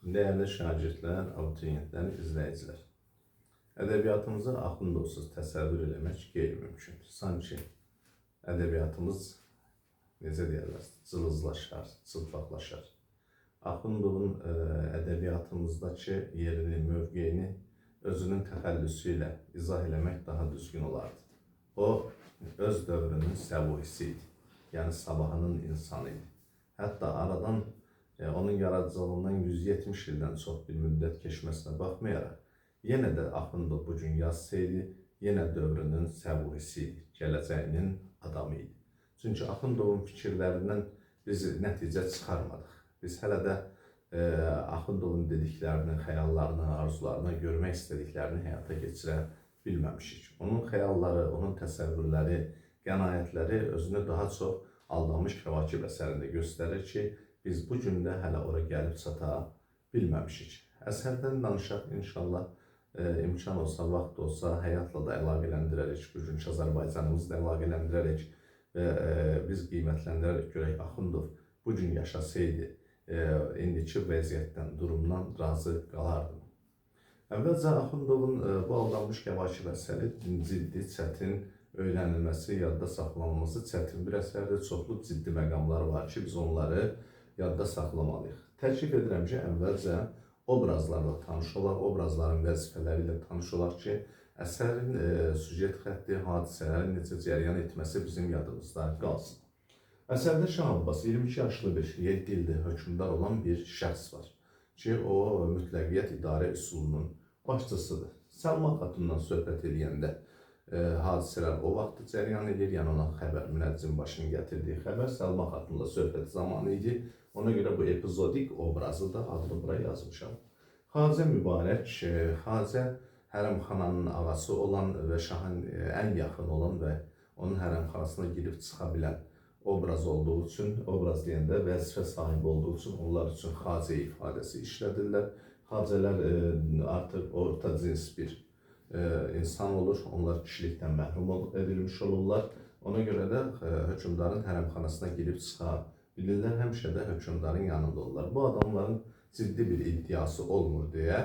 Değerli şagirdlər, abituriyentlər, izləyicilər. Ədəbiyyatımızı Axundovsuz təsəvvür eləmək qeyri-mümkündür. Sanki ədəbiyyatımız, necə deyərlər, cılızlaşar, çılpaqlaşar. Axundovun ədəbiyyatımızdakı yerini, mövqeyini özünün təxəllüsü ilə izah eləmək daha düzgün olardı. O, öz dövrünün səvuhisi idi, yəni sabahının insanı idi. Hətta aradan onun yaradıcılığından 170 ildən çox bir müddət keçməsinə baxmayaraq, yenə də Axundov bugün yazsaydı, yenə dövrünün səvuhisi idi, gələcəyinin adamı idi. Çünki Axundovun fikirlərindən biz nəticə çıxarmadıq. Biz hələ də Axundovun dediklərini, xəyallarını, arzularını, görmək istədiklərini həyata keçirə bilməmişik. Onun xəyalları, onun təsəvvürləri, qənaətləri özünü daha çox Aldanmış Kəvakib əsərində göstərir ki, biz bu gün də hələ ora gəlib çata bilməmişik. Əsərdən danışaq inşallah, imkan olsa, vaxt olsa, həyatla da əlaqələndirərək, bugünkü Azərbaycanımızı da əlaqələndirərək və biz qiymətləndirərək görək Axundov bu gün yaşasaydı, indiki vəziyyətdən, durumdan razı qalardı. Əvvəlcə Axundovun bu Aldanmış Kəvakib əsəri ciddi, çətin, öyrənilməsi, yadda saxlanılması çətin bir əsərdir. Çoxlu ciddi məqamlar var ki, biz onları yadda saxlamalıyıq. Təklif edirəm ki, əvvəlcə obrazlarla tanış olaq, obrazların vəzifələri ilə tanış olaq ki, əsərin süjet xətti, hadisələrin necə cərəyan etməsi bizim yadımızda qalsın. Əsərdə Şah Abbas 22 yaşlı bir 7 ildir hökmdar olan bir şəxs var ki, o mütləqiyyət idarə üsulunun başçısıdır. Səlma xatundan söhbət edəndə hadisələr o vaxt cərəyan edir, yəni ona xəbər, münəccim başının gətirdiyi xəbər Səlma xatunla söhbət zamanı idi. Ona görə bu epizodik obrazı da adını bura yazmışam. Xacə Mübarək, Xacə hərəmxananın ağası olan və şahın ən yaxın olan və onun hərəmxanasına girib çıxa bilən obraz olduğu üçün, obraz deyəndə vəzifə sahibi olduğu üçün onlar üçün Xacə ifadəsi işlədirlər. Xacələr artıq orta cins bir insan olur, onlar kişilikdən məhrum edilmiş olurlar. Ona görə də hökmdarın hərəmxanasına girib çıxa bilirlər, həmişə də hökmdarın yanında olurlar. Bu adamların ciddi bir iddiası olmur deyə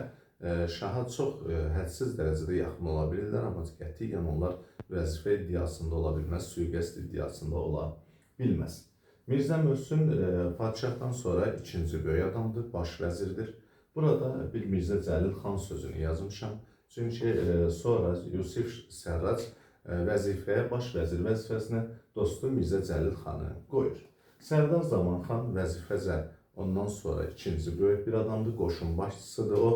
şaha çox hədsiz dərəcədə yaxın ola bilirlər, amma qətiyyən onlar vəzifə iddiasında ola bilməz, sui-qəsd iddiasında ola bilməz. Mirzə Möhsün padişahdan sonra ikinci böyük adamdır, baş vəzirdir. Burada bir Mirzə Cəlil xan sözünü yazmışam. Çünki sonra Yusif Sərrac vəzifəyə, baş vəzir vəzifəsinə dostu Mirzə Cəlil xanı qoyur. Sərdar Zaman xan vəzifəcə ondan sonra ikinci böyük bir adamdır, qoşun başçısıdır o.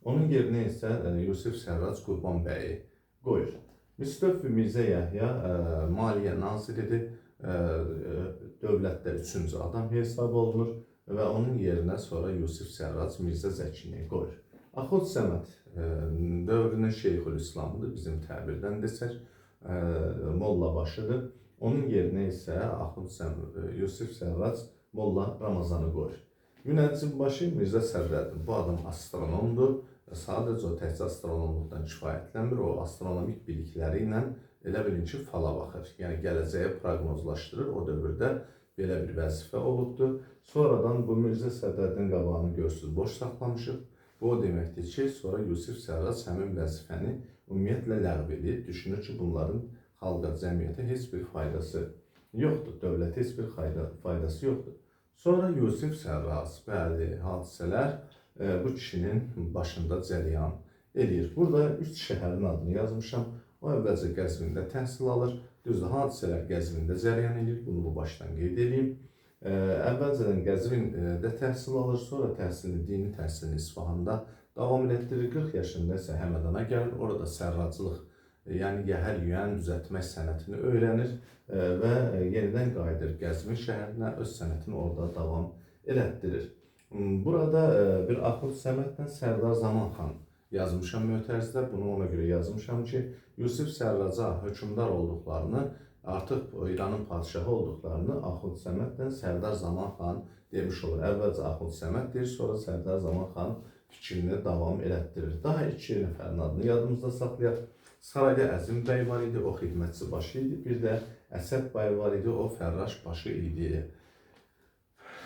Onun yerinə isə Yusif Sərrac Qurban bəyi qoyur. Müstəf Mirzə Yəhya maliyyə naziridir, dövlətdə üçüncü adam hesab olunur və onun yerinə sonra Yusif Sərrac Mirzə Zəkini qoyur. Axund Səməd dövrünün Şeyxülislamıdır, bizim təbirdən desək, molla başıdır. Onun yerinə isə Yusif Sərrac molla Ramazanı qoyur. Münəccim başı Mirzə Sədrəddin, bu adam astronomdur. Sadəcə o təkcə astronomluqdan kifayətlənmir, o astronomik bilikləri ilə elə bilin ki, fala baxır. Yəni gələcəyə proqnozlaşdırır, o dövrdə belə bir vəzifə olubdur. Sonradan bu Mirzə Sədrəddin qabağını görsüz boş saxlamışıq. Bu o deməkdir ki, sonra Yusif Sərrac həmin vəzifəni ümumiyyətlə ləğv edir. Düşünür ki, bunların xalqa, cəmiyyətə heç bir faydası yoxdur, dövlətə heç bir faydası yoxdur. Sonra Yusif Sərrac, bəli, hadisələr bu kişinin başında cərəyan edir. Burada 3 şəhərin adını yazmışam. O əvvəlcə Qəzvində təhsil alır. Düzdür, hadisələr Qəzvində cərəyan edir. Bunu bu başdan qeyd edeyim. Əvvəlcədən Qəzvində təhsil alır, sonra təhsilini, dini təhsilini İsfahanda davam etdirir. 40 yaşında isə Həmədana gəlir. Orada sərraclıq, yəni yəhər yüyən düzəltmək sənətini öyrənir və yenidən qayıdır Qəzvin şəhərinə, öz sənətini orada davam elətdirir. Burada bir Axund Səmədlə Sərdar Zaman xan yazmışam mötərizdə. Bunu ona görə yazmışam ki, Yusif Sərraca hökmdar olduqlarını, artıq İranın padişahı olduqlarını Axund Səmədlə Sərdar Zaman xan demiş olur. Əvvəlcə Axund Səməd deyir, sonra Sərdar Zaman xan fikrini davam elətdirir. Daha 2 nəfərin adını yadımızda saxlayaq. Sarayda Əzim bəy var idi, o xidmətçi başı idi. Bir də Əsəd bəy var idi, o fərraş başı idi.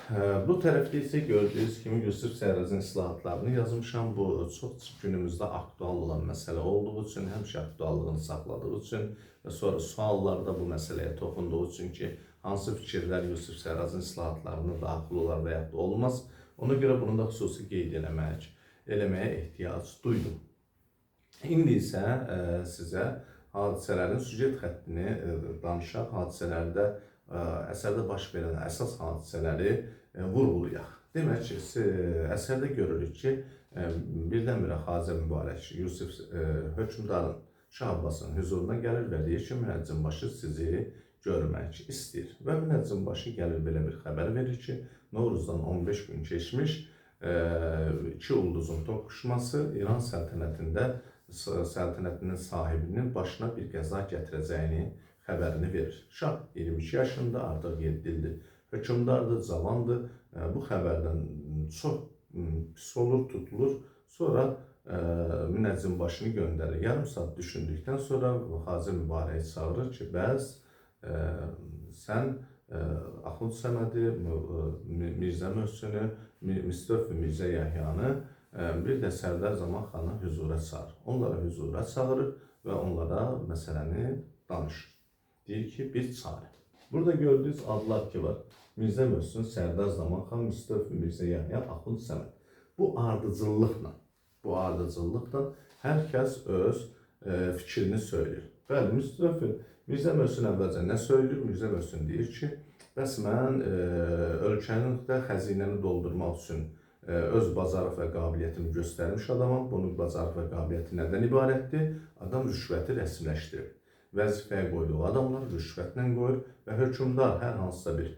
Bu tərəfdə isə gördüyünüz kimi Yusif Sərrazın islahatlarını yazmışam. Bu çox günümüzdə aktual olan məsələ olduğu üçün, həmişə aktuallığını saxladığı üçün və sonra suallarda bu məsələyə toxunduğu üçün ki, hansı fikirlər Yusif Sərrazın islahatlarına daxil olar və ya da olmaz. Ona görə bunu da xüsusi qeyd eləməyə ehtiyac duydum. İndi isə sizə hadisələrin süjet xəttini danışaq, hadisələrdə əsərdə baş verən əsas hadisələri vurğulayaq. Demək ki, əsərdə görürük ki, birdən-birə Xacə Mübarək Yusuf hökmdarın Şah Abbasın huzuruna gəlir və deyir ki, müəzzimbaşı sizi görmək istəyir. Və müəzzimbaşı gəlir belə bir xəbər verir ki, Novruzdan 15 gün keçmiş, iki ulduzun toqquşması İran səltənətinin sahibinin başına bir qəza gətirəcəyini xəbərini verir. Şah 22 yaşında, artıq 7 ildir hökmdardır, cavandır. Bu xəbərdən çox pis olur, tutulur. Sonra müəzzimbaşını göndərir. Yarım saat düşündükdən sonra Xacə Mübarək çağırır ki, bəs sən Axund Səmədi, Mirzə Möhsünü, Müstəfi Mirzə Yəhyanı, bir də Sərdar Zaman xanı hüzura çağırır. Onları hüzura çağırır və onlara məsələni danışır. Deyir ki, bir çare. Burada gördüyünüz adlar ki var. Mirzə Möhsün, Sərdar Zaman xan, Müstəfi Mirzə Yəhya, Axund Səməd. Bu ardıcıllıqla hər kəs öz fikrini söyləyir. Bəli, Müstəfi Mirzə Möhsün əvvəlcə nə söyləyir? Mirzə Möhsün deyir ki, bəs mən ölkənin xəzinəni doldurmaq üçün öz bacarıq və qabiliyyətimi göstərmiş adamam. Bunun bacarıq və qabiliyyəti nədən ibarətdir? Adam rüşvəti rəsmiləşdirir. Vəzifəyə qoyduğu adamlar rüşvətlə qoyur və hökmdar hər hansısa bir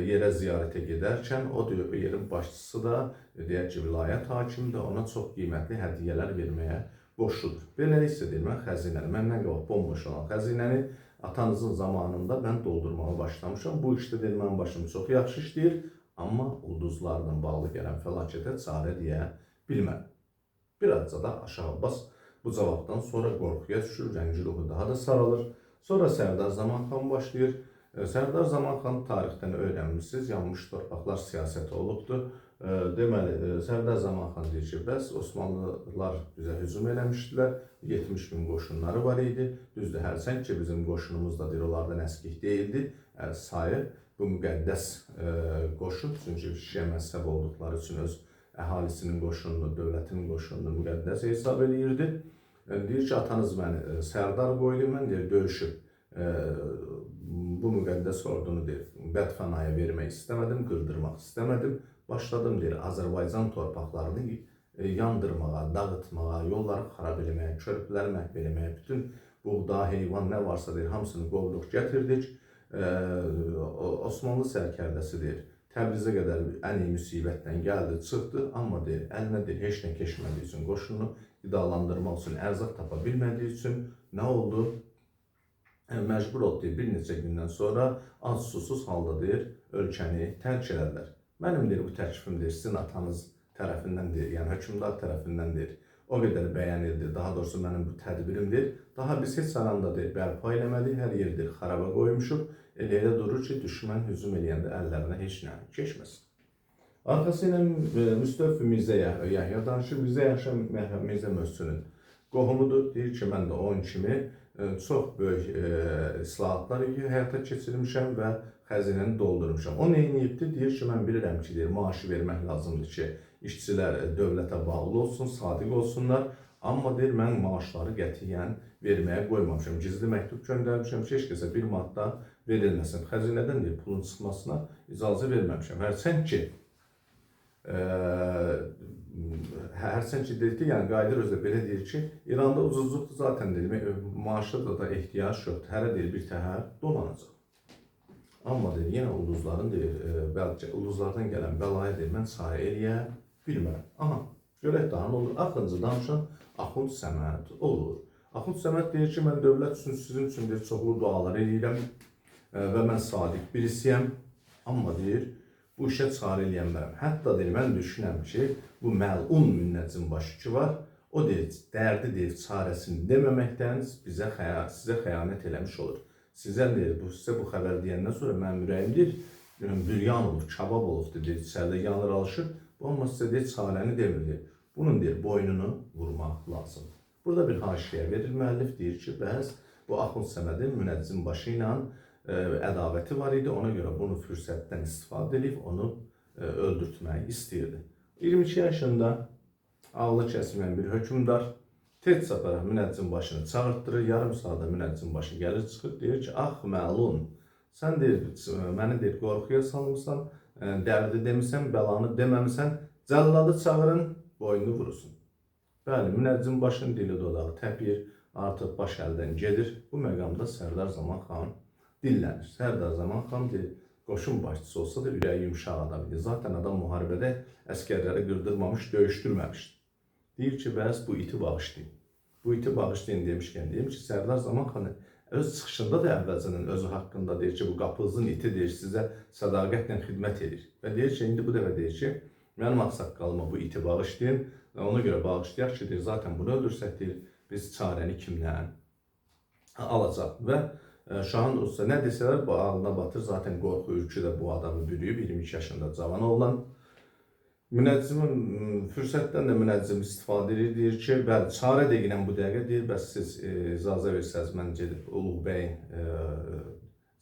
yerə ziyarətə gedərkən o yerin başçısı da, deyək ki, vilayət hakimi də ona çox qiymətli hədiyyələr verməyə borçludur. Beləliklə deyir, mən xəzinəni, məndən qabaq bomboş olan xəzinəni atanızın zamanında mən doldurmağa başlamışam. Bu işdə deyir, mənim başım çox yaxşı işləyir, amma ulduzlarla bağlı gələn fəlakətə çarə deyə bilmədim. Birazca da Şah Abbas bu cavabdan sonra qorxuya düşür, rəngi ruhu daha da saralır. Sonra Sərdar Zaman xan başlayır. Sərdar Zaman xan tarixdən öyrənmişsiniz, yanmış torpaqlar siyasəti olubdur. Deməli, Sərdar Zaman xan deyir ki, bəs Osmanlılar bizə hücum eləmişdilər, 70 min qoşunları var idi. Düzdür, hərçənd ki, bizim qoşunumuz da deyir, onlardan əskik deyildi. Sayı bu müqəddəs qoşun, çünki şiə məzhəb olduqları üçün öz əhalisinin qoşununu, dövlətinin qoşununu müqəddəs hesab edirdi. Deyir ki, atanız məni Sərdar qoydu, mən deyir, döyüşüb bu müqəddəs ordunu deyir, bədfənaya vermək istəmədim, qırdırmaq istəmədim. Başladım deyir, Azərbaycan torpaqlarını yandırmağa, dağıtmağa, yolları xarab eləməyə, körpüləri məhv eləməyə, bütün buğda, heyvan nə varsa deyir, hamısını qovduq, gətirdik. Osmanlı sərkərdəsi deyir, Təbrizə qədər ən iyi müsibətdən gəldi, çıxdı, amma deyir, əlinə deyir, heç nə keçmədiyi üçün, qoşunu qidalandırmaq üçün, ərzaq tapa bilmədiyi üçün nə oldu? Məcbur oldu deyir, bir neçə gündən sonra az susuz halda deyir, ölkəni tərk elədilər. Mənim deyir, bu təklifim deyir, sizin atanız tərəfindən deyir, yəni hökmdar tərəfindən deyir, o qədər bəyənildi, daha doğrusu mənim bu tədbirimdir. Daha biz heç aranda deyir, bərpa eləmədik, hər yerdir, xaraba qoymuşuq. Elə durur ki, düşmən hücum eləyəndə əllərinə heç nə keçməsin. Arxası ilə Müstəfi Mirzə Yəhya danışır. Mirzə Möhsünün qohumudur. Deyir ki, mən də onun kimi çox böyük islahatlar həyata keçirmişəm və xəzinəni doldurmuşam. O neyin yiyibdir? Deyir ki, mən bilirəm ki, deyir, maaşı vermək lazımdır ki, işçilər dövlətə bağlı olsun, sadiq olsunlar. Amma deyir, mən maaşları qətiyyən verməyə qoymamışam. Gizli məktub göndərmişəm ki, heç kəsə bir manat da verilməsin. Xəzinədən deyir, pulun çıxmasına icazə verməmişəm. Hərçənd ki, deyir ki, yəni qayıdır özü də belə deyir ki, İranda ucuzluqdur zaten deyir, maaşda da ehtiyac yoxdur. Hərə deyir, bir təhər dolanacaq. Amma deyir, yenə ulduzların deyir, bəlkə ulduzlardan gələn bəlaya deyir, mən çarə eləyə bilmərəm. Aha, görək daha nə olur? Axırıncı danışan Axund Səməd olur. Axund Səməd deyir ki, mən dövlət üçün, sizin üçün deyir, çoxlu dualar edirəm və mən sadiq birisiyəm. Amma deyir, bu işə çarə eləyə bilmərəm. Hətta deyir, mən düşünəm ki, bu məlun müəzzimbaşı ki var, o deyir, dərdi deyir, çarəsini deməməkdən sizə xəyanət eləmiş olur. Sizə deyir, sizə bu xəbər deyəndən sonra mənim ürəyim deyir, büryan olur, kabab olubdur deyir, içəridə yanır alışır. Bu amma sizə deyir, çarəni demir deyir. Bunun deyir, boynunu vurmaq lazımdır. Burada bir haşiyə verir, müəllif deyir ki, bəs bu Axund Səmədin münəccim başı ilə ədavəti var idi, ona görə bunu fürsətdən istifadə edib, onu öldürtmək istəyirdi. 22 yaşında ağlı kəsilməyən bir hökümdar tez çaparaq münəccim başını çağırtdırır, yarım saata münəccim başı gəlir, çıxır, deyir ki, ax məlun, sən deyir, məni deyir, qorxuya salmışsan, dərdi demişsən, bəlanı deməmişsən, cəlladı çağırın, boynunu vurursun. Bəli, münəccim başın dili dodağı təpir, artıq baş əldən gedir. Bu məqamda Sərdar Zaman xan dillənir. Sərdar Zaman xan deyir, qoşun başçısı olsa da ürəyi yumşaq adam idi. Zaten adam müharibədə əskərləri qırdırmamış, döyüşdürməmişdi. Deyir ki, bəs bu iti bağışlayın. Bu iti bağışlayın demişkən, deyim ki, Sərdar Zaman xan öz çıxışında da əvvəlcədən özü haqqında deyir ki, bu qapınızın iti deyir, sizə sədaqətlə xidmət edir. Və deyir ki, indi bu dəfə deyir ki, mənim ağsaqqalıma bu iti bağışlayın. Ona görə bağışlayaq ki, deyir, zaten bunu öldürsək, deyir, biz çarəni kimdən alacaq. Və şahın usta nə desələr, bu ağlına batır, zaten qorxu ürkü də bu adamı bürüyüb, 22 yaşında cavan olan. Münəccimin fürsətdən də münəccim istifadə edir, deyir ki, bəli, çarə deyilən bu dəqiqə, deyir, bəs siz icazə versəz, mən gedib Uluqbəyin,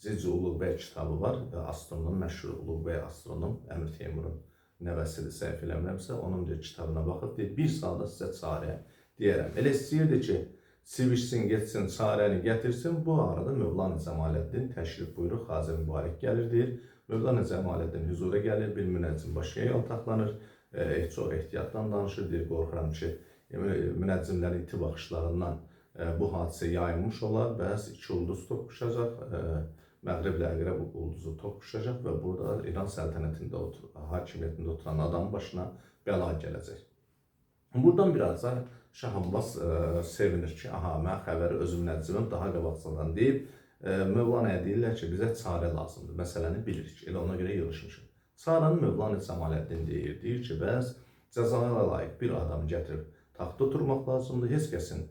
Zici Uluqbəy kitabı var, astronom, məşhur Uluqbəy astronom, Əmir Teymurun nəvəsidir, səhv eləmirəmsə, onun deyir, kitabına baxıb, deyir, bir saata sizə çarə deyərəm. Elə istəyirdi ki, sivişsin, getsin, çarəni gətirsin, bu arada Mövlana Cəmaləddin təşrif buyurur, Xacə Mübarək gəlir, deyir, Mövlana Cəmaləddin hüzura gəlir, bir münəccim başıya yaltaqlanır, çox ehtiyatdan danışır, deyir, qorxuram ki, münəccimlərin iti baxışlarından bu hadisə yayılmış olar, bəs iki ulduz toqquşacaq, Məğriblə Əqrəb ulduzu toqquşacaq və burada İran səltənətində hakimiyyətində oturan adam başına bəla gələcək. Buradan biraz da Şah Abbas sevinir ki, aha, mən xəbəri özüm münəccimim daha qabaqcadan deyib, Mövlanaya deyirlər ki, bizə çarə lazımdır, məsələni bilirik, elə ona görə yığışmışıq. Çarəni Mövlana Cəmaləddin deyir ki, bəs cəzaya layiq bir adam gətirib taxta oturmaq lazımdır, heç kəsin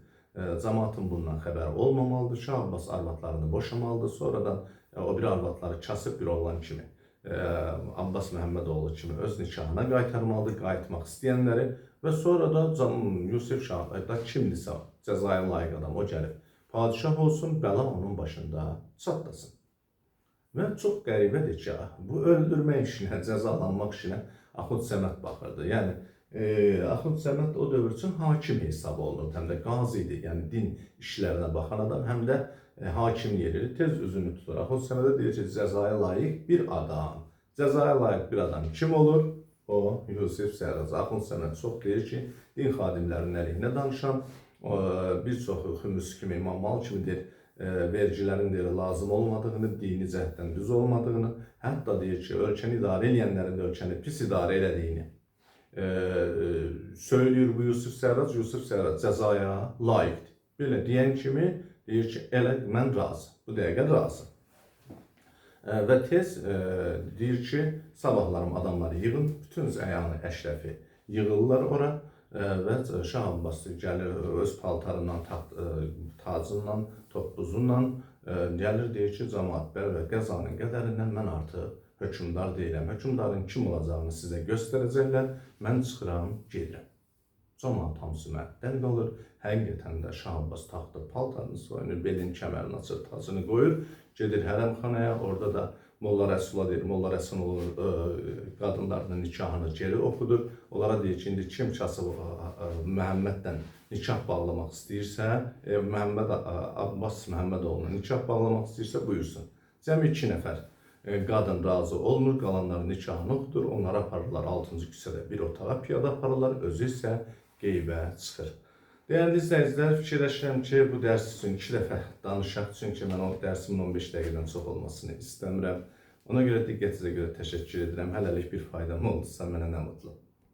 cəmaatın bundan xəbəri olmamalıdır, Şah Abbas arvadlarını boşamalıdır, sonradan o bir arvadları kasıb bir oğlan kimi, Abbas Məhəmmədoğlu kimi öz nikahına qaytarmalıdır, qayıtmaq istəyənləri və sonra da Yusif Şah da kimdirsə cəzaya layiq adam, o gəlib padişah olsun, bəla onun başında çatlasın. Və çox qəribədir ki, bu öldürmə işinə, cəzalanmaq işinə Axund Səməd baxırdı. Yəni, Axund Səməd o dövr üçün hakim hesabı olunur, həm də qazi idi, yəni din işlərinə baxan adam, həm də hakim yeri, tez üzünü tutur. Axund Səmədə deyir ki, cəzaya layiq bir adam. Cəzaya layiq bir adam kim olur? O, Yusif Sərrac. Axund Səməd çox deyir ki, din xadimlərinin əleyhinə danışan, bir çoxu Xümus kimi, İmam Malik kimi deyir, vergilərin deyir, lazım olmadığını, dini cəhətdən düz olmadığını, hətta deyir ki, ölkəni idarə edənlərin də ölkəni pis idarə elədiyini söylüyor bu Yusif Sərrac. Yusuf Sərrac cəzaya layiqdir. Belə deyən kimi deyir ki, elə mən razı, bu dəqiqə razı. Və tez deyir ki, sabahlarım adamları yığın, bütün əyanı əşrəfi yığırlar ora və Şah Abbas gəlir öz paltarından, tacından, toppuzundan gəlir, deyir ki, cəmaət və qəzanın qədərindən mən artıq hökümdar deyiləm. Hökümdarın kim olacağını sizə göstərəcəklər, mən çıxıram, gedirəm. Cəmaət hamısı məəttəl qalır. Həqiqətən də Şah Abbas taxtı paltarını soyunur, belin kəmərini açır, tacını qoyur, gedir hərəmxanaya, orada da Molla Rəsula deyir, Molla Rəsul qadınlarının nikahını geri oxudur. Onlara deyir ki, indi kim kasıb Məhəmməddən nikah bağlamaq istəyirsə, Abbas Məhəmmədoğluna nikah bağlamaq istəyirsə, buyursun. Cəmi 2 nəfər qadın razı olmur, qalanların nikahını oxudur, onları aparırlar 6-cı küçədə bir otağa piyada aparırlar, özü isə qeybə çıxır. Dəyərli izləyicilər, fikirləşirəm ki, bu dərs üçün 2 dəfə danışaq, çünki mən o dərsimin 15 dəqiqədən çox olmasını istəmirəm. Ona görə diqqətinizə görə təşəkkür edirəm. Hələlik bir faydam oldusa mənə nə mutlu.